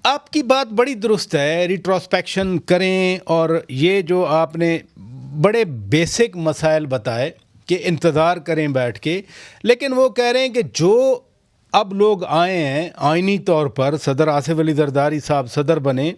आपकी बात बड़ी दुरुस्त है, रिट्रोस्पेक्शन करें, और ये जो आपने बड़े बेसिक मसाइल बताए कि इंतज़ार करें बैठ के, लेकिन वो कह रहे हैं कि जो अब लोग आए हैं आइनी तौर पर, सदर आसिफ अली जरदारी साहब सदर बने,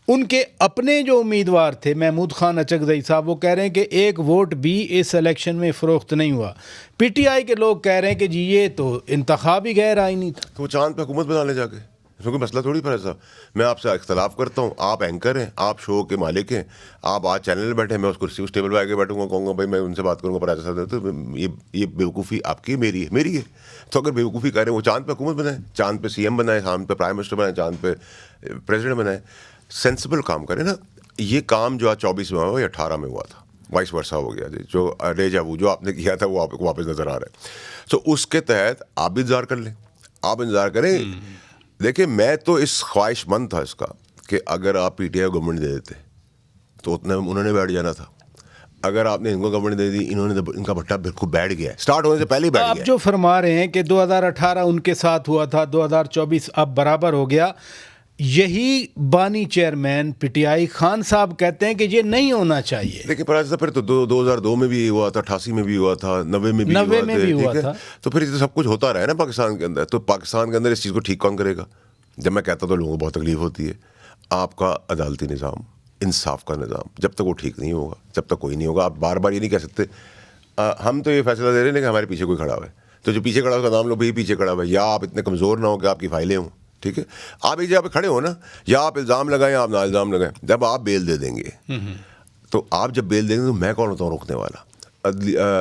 उनके अपने जो उम्मीदवार थे महमूद खान अचकज़ई साहब, वो कह रहे हैं कि एक वोट भी इस इलेक्शन में फ़रोख्त नहीं हुआ। पीटीआई के लोग कह रहे हैं कि जी ये तो इंतखाबी गैर आइनी था। तो वो चांद पे हुकूमत बना ले जाके, इसमें कोई मसला थोड़ी पर साहब। मैं आपसे इख्तलाफ करता हूँ, आप एंकर हैं, आप शो के मालिक हैं, आप आज चैनल में बैठे, मैं उस कुर्सी उस टेबल पर आके बैठूंगा, कहूँगा भाई मैं उनसे बात करूँगा पर साहब, तो ये बेवकूफ़ी आपकी मेरी है। तो अगर बेवकूफ़ी करें, वो चांद पे हुकूमत बनाए, चांद पे CM बनाए, चांद पे प्राइम मिनिस्टर बनाए, चांद पे प्रेसिडेंट बनाए, सेंसिबल काम करें ना। ये काम जो आज 24 में हुआ, 18 में हुआ था, वाइस वर्सा हो गया जी। जो डेजा वू जो आपने किया था वो आपको वापस नजर आ रहा है। तो उसके तहत आप भी इंतजार कर लें, आप इंतजार करें। देखिए, मैं तो इस ख्वाहिशमंद था इसका कि अगर आप PTI गवर्नमेंट दे देते तो उतने उन्होंने बैठ जाना था। अगर आपने इनको गवर्नमेंट दे दी, इनका भट्टा बिल्कुल बैठ गया है, स्टार्ट होने से पहले ही बैठ गया। आप जो फरमा रहे हैं कि 2018 उनके साथ हुआ था, 2024 अब बराबर हो गया, यही बानी चेयरमैन PTI खान साहब कहते हैं कि ये नहीं होना चाहिए। देखिए पर फिर तो 2002 में भी हुआ था, 88 में भी हुआ था, 90 में भी हुआ था। तो फिर सब कुछ होता रहा है ना पाकिस्तान के अंदर। तो पाकिस्तान के अंदर इस चीज़ को ठीक कौन करेगा? जब मैं कहता तो लोगों को बहुत तकलीफ होती है। आपका अदालती निज़ाम, इंसाफ का निज़ाम, जब तक वो ठीक नहीं होगा, जब तक कोई नहीं होगा, आप बार बार ये नहीं कह सकते हम तो ये फैसला दे रहे हैं कि हमारे पीछे कोई खड़ा हुआ है, तो जो पीछे खड़ा है उसका नाम लो भाई पीछे खड़ा हुआ है। या आप इतने कमज़ोर ना हो कि आपकी फाइलें हों, ठीक है, आप एक जगह पे खड़े हो ना, या आप इल्ज़ाम लगाएं या आप ना इल्ज़ाम लगाएं। जब आप बेल दे देंगे तो आप जब बेल देंगे तो मैं कौन होता हूँ रोकने वाला?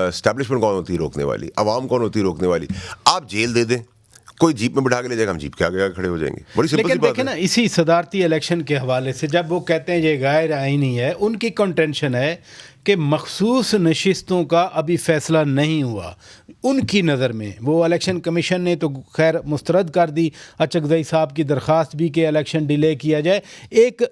एस्टैब्लिशमेंट कौन होती है रोकने वाली? आवाम कौन होती है रोकने वाली? आप जेल दे दें, कोई जीप में बिठा के ले जाएगा, हम जीप के आगे खड़े हो जाएंगे। बड़ी सिंपल सी बात है ना। इसी सदारती इलेक्शन के हवाले से जब वो कहते हैं ये गैर आईनी है, उनकी कंटेंशन है कि मखसूस नशिस्तों का अभी फैसला नहीं हुआ उनकी नज़र में। वो इलेक्शन कमीशन ने तो खैर मुस्तरद कर दी अचकज़ई साहब की दरख्वास्त भी कि इलेक्शन डिले किया जाए। एक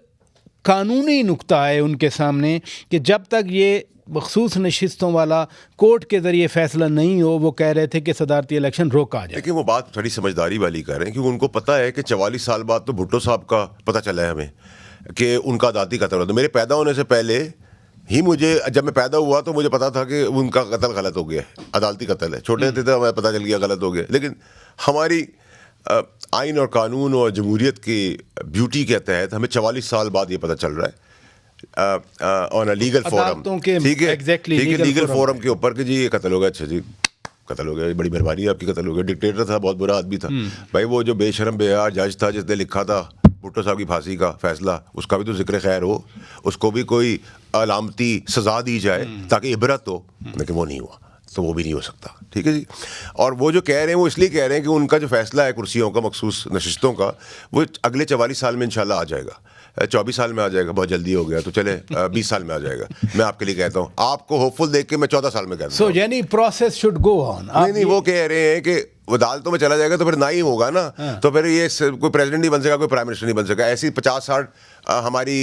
कानूनी नुक्ता है उनके सामने कि जब तक ये मखसूस नशिस्तों वाला कोर्ट के ज़रिए फ़ैसला नहीं हो, वो कह रहे थे कि सदारती इलेक्शन रोका जाए। लेकिन वो बात थोड़ी समझदारी वाली कर रहे हैं, क्योंकि उनको पता है कि 44 साल बाद तो भुट्टो साहब का पता चला है हमें कि उनका दाती कत्ल हुआ। तो मेरे पैदा होने से पहले ही मुझे, जब मैं पैदा हुआ तो मुझे पता था कि उनका कत्ल गलत हो गया, अदालती कत्ल है। छोटे थे तो हमें पता चल गया गलत हो गया। लेकिन हमारी आइन और कानून और जमहूरियत की ब्यूटी के तहत हमें 44 साल बाद ये पता चल रहा है ऑन अ लीगल फोरम, ठीक है, लीगल फोरम के ऊपर कि जी ये कत्ल हो गया। अच्छा जी कत्ल हो गया, बड़ी मेहरबानी है आपकी, कत्ल हो गया। डिक्टेटर था, बहुत बुरा आदमी था भाई। वो जो बेशरम बेहार जज था जिसने लिखा था भुट्टो साहब की फांसी का फैसला, उसका भी तो जिक्र खैर हो, उसको भी कोई अलामती सजा दी जाए ताकि इबरत हो, लेकिन वो नहीं हुआ, तो वो भी नहीं हो सकता, ठीक है जी। और वो जो कह रहे हैं वो इसलिए कह रहे हैं कि उनका जो फैसला है कुर्सियों का, मखसूस नशिस्तों का, वो अगले 44 साल में इंशाल्लाह आ जाएगा। 24 साल में आ जाएगा, बहुत जल्दी हो गया तो चले 20 साल में आ जाएगा। मैं आपके लिए कहता हूँ, आपको होपफुल देख के मैं 14 साल में कहता हूँ। यानी प्रोसेस शुड गो ऑन। नहीं, वो कह रहे हैं कि अदालतों में चला जाएगा तो फिर ना ही होगा ना। तो फिर ये कोई प्रेसिडेंट नहीं बन सका, कोई प्राइम मिनिस्टर नहीं बन सका। ऐसी 50-60 हमारी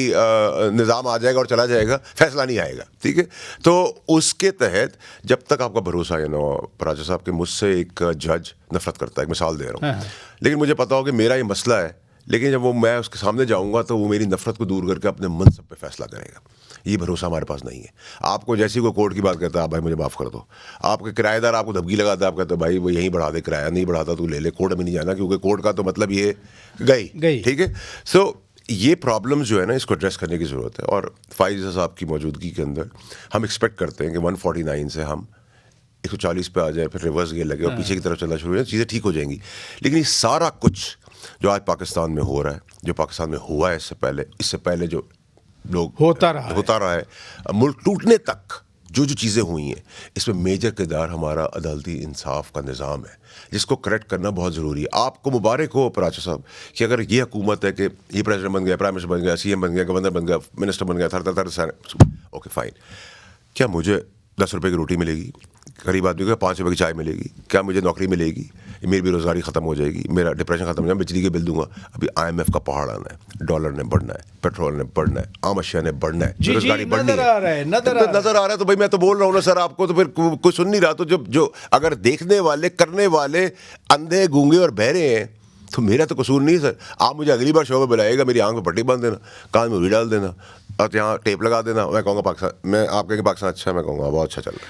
निज़ाम आ जाएगा और चला जाएगा, फैसला नहीं आएगा, ठीक है। तो उसके तहत जब तक आपका भरोसा है ना राजा साहब के, मुझसे एक जज नफरत करता है, एक मिसाल दे रहा हूँ, लेकिन मुझे पता हो कि मेरा ये मसला है, लेकिन जब वो मैं उसके सामने जाऊंगा तो वो मेरी नफरत को दूर करके अपने मनसब पे फैसला करेगा। ये भरोसा हमारे पास नहीं है। आपको जैसे कोई कोर्ट की बात करता है, आप भाई मुझे माफ़ कर दो, आपके किराएदार आपको धमकी लगाता है, आप कहते हो भाई वो यहीं बढ़ा दे, किराया नहीं बढ़ाता तू ले ले, कोर्ट में नहीं जाना, क्योंकि कोर्ट का तो मतलब ये गई, ठीक है। सो ये प्रॉब्लम जो है ना, इसको एड्रेस करने की ज़रूरत है। और फाइज़ साहब की मौजूदगी के अंदर हम एक्सपेक्ट करते हैं कि 149 से हम 140 पे आ जाए, फिर रिवर्स गियर लगे और पीछे की तरफ चलना शुरू हो जाए, चीज़ें ठीक हो जाएंगी। लेकिन ये सारा कुछ जो आज पाकिस्तान में हो रहा है, जो पाकिस्तान में हुआ है इससे पहले जो लोग होता रहा है, मुल्क टूटने तक जो चीज़ें हुई हैं, इसमें मेजर किरदार हमारा अदालती इंसाफ का निज़ाम है, जिसको करेक्ट करना बहुत ज़रूरी है। आपको मुबारक हो पराचा साहब कि अगर ये हुकूमत है कि ये प्रेसिडेंट बन गया, प्राइम मिनिस्टर बन गया, CM बन गया, गवर्नर बन गया, मिनिस्टर बन गया, थर ओके फाइन। क्या मुझे 10 रुपये की रोटी मिलेगी? गरीब आदमी को 5 रुपये की चाय मिलेगी? क्या मुझे नौकरी मिलेगी? मेरी बेरोज़गारी ख़त्म हो जाएगी, मेरा डिप्रेशन ख़त्म हो जाएगा, बिजली के बिल दूंगा। अभी IMF का पहाड़ आना है, डॉलर ने बढ़ना है, पेट्रोल ने बढ़ना है, आम अशिया ने बढ़ना है, बेरोज़गारी बढ़नी है, नज़र आ रहा है। तो भाई मैं तो बोल रहा हूँ ना सर आपको, तो फिर कोई सुन नहीं रहा। तो जो अगर देखने वाले करने वाले अंधे गूंगे और बहरे हैं तो मेरा तो कसूर नहीं है सर। आप मुझे अगली बार शो में बुलाइएगा, मेरी आंख में पट्टी बांध देना, कान में उंगली डाल देना और यहाँ टेप लगा देना, मैं कहूँगा पाकिस्तान, मैं आप कहेंगे पाकिस्तान अच्छा है, मैं कहूँगा बहुत अच्छा चल रहा है।